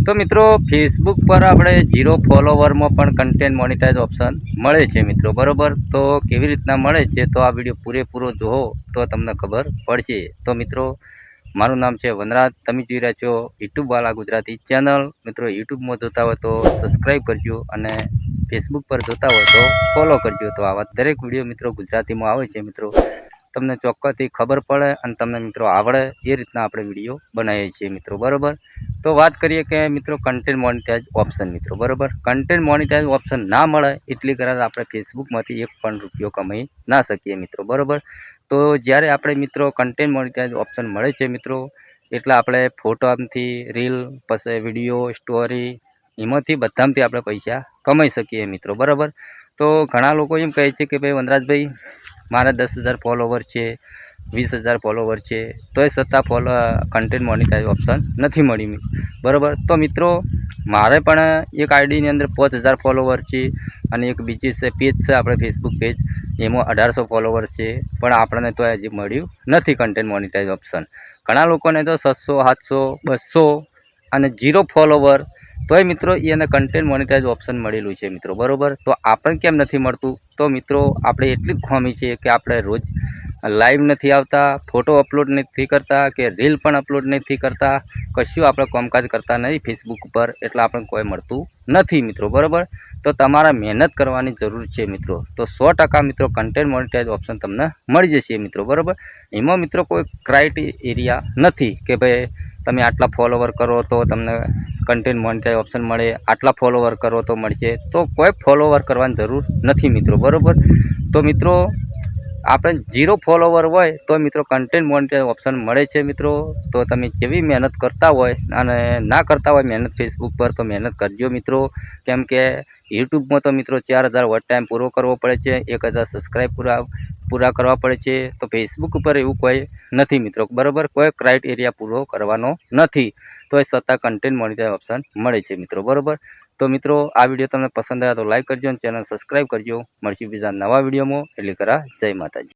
તો મિત્રો ફેસબુક પર આપણે 0 ફોલોવરમાં પણ કન્ટેન્ટ મોનિટાઇઝ ઓપ્શન મળે છે મિત્રો, બરોબર. તો કેવી રીતના મળે છે તો આ વિડીયો પૂરેપૂરો જુઓ તો તમને ખબર પડશે. તો મિત્રો મારું નામ છે વનરાજ, તમે જોઈ રહ્યા છો યુટ્યુબ વાલા ગુજરાતી ચેનલ. મિત્રો યુટ્યુબમાં જોતા હોય તો સબસ્ક્રાઈબ કરજો અને ફેસબુક પર જોતા હોય તો ફોલો કરજો. તો આવા દરેક વિડીયો મિત્રો ગુજરાતીમાં આવે છે મિત્રો, તમને ચોક્કસથી ખબર પડે અને તમને મિત્રો આવડે એ રીતના આપણે વિડીયો બનાવીએ છીએ મિત્રો, બરાબર. તો વાત કરીએ કે મિત્રો કન્ટેન્ટ મોનિટાઇઝ ઓપ્શન મિત્રો, બરાબર. કન્ટેન્ટ મોનિટાઇઝ ઓપ્શન ના મળે એટલી કદાચ આપણે ફેસબુકમાંથી એક પણ રૂપિયો કમાઈ ના શકીએ મિત્રો, બરાબર. તો જ્યારે આપણે મિત્રો કન્ટેન્ટ મોનિટાઇઝ ઓપ્શન મળે છે મિત્રો, એટલે આપણે ફોટોથી રીલ, પછી વિડીયો, સ્ટોરી, એમાંથી બધામાંથી આપણે પૈસા કમાઈ શકીએ મિત્રો, બરાબર. તો ઘણા લોકો એમ કહે છે કે ભાઈ વનરાજભાઈ મારા 10,000 ફોલોવર છે, 20,000 ફોલોવર છે, તોય છતાં કન્ટેન્ટ મોનિટાઇઝ ઓપ્શન નથી મળી, બરાબર. તો મિત્રો મારે પણ એક આઈડીની અંદર 5,000 ફોલોવર છે અને એક બીજી છે પેજ છે આપણે ફેસબુક પેજ, એમાં 1,800 ફોલોવર છે, પણ આપણને તો હજી મળ્યું નથી કન્ટેન્ટ મોનિટાઇઝ ઓપ્શન. ઘણા લોકોને તો 600, 700, 200 અને 0 ફોલોવર, તોય મિત્રો એને કન્ટેન્ટ મોનિટાઇઝ ઓપ્શન મળેલું છે મિત્રો, બરાબર. તો આપણને કેમ નથી મળતું? તો મિત્રો આપણે એટલી જ ખામી છે કે આપણે રોજ લાઈવ નથી આવતા, ફોટો અપલોડ નથી કરતા કે રીલ પણ અપલોડ નથી કરતા, કશું આપણે કામકાજ કરતા નહીં ફેસબુક ઉપર, એટલે આપણને કોઈ મળતું નથી મિત્રો, બરાબર. તો તમારે મહેનત કરવાની જરૂર છે મિત્રો. તો 100% મિત્રો કન્ટેન્ટ મોનિટાઇઝ ઓપ્શન તમને મળી જશે મિત્રો, બરાબર. એમાં મિત્રો કોઈ ક્રાઇટેરિયા નથી કે ભાઈ તમે આટલા ફોલોવર કરો તો તમને કન્ટેન્ટ મોનિટાઇઝ ઓપ્શન મળે, આટલા ફોલોવર કરો તો મળશે. તો કોઈ ફોલોવર કરવાની જરૂર નથી મિત્રો, બરાબર. તો મિત્રો આપણે 0 ફોલોવર હોય તો મિત્રો કન્ટેન્ટ મોનિટાઇઝ ઓપ્શન મળે છે મિત્રો. તો તમે જેવી મહેનત કરતા હોય અને ના કરતા હોય મહેનત ફેસબુક પર, તો મહેનત કરજો મિત્રો. કેમ કે યુટ્યુબમાં તો મિત્રો 4,000 વોચ ટાઈમ પૂરો કરવો પડે છે, 1,000 સબસ્ક્રાઈબ પૂરા કરવા પડે છે. તો ફેસબુક ઉપર એવું કોઈ નથી મિત્રો, બરાબર. કોઈ ક્રાઇટેરિયા પૂરો કરવાનો નથી, તો એ છતાં કન્ટેન્ટ મોનિટાઇઝ ઓપ્શન મળે છે મિત્રો, બરાબર. તો મિત્રો આ વિડીયો તમને પસંદ આવ્યો તો લાઈક કરજો અને ચેનલ સબસ્ક્રાઈબ કરજો. મળશું બીજા નવા વિડીયોમાં. એટલે કરા જય માતાજી.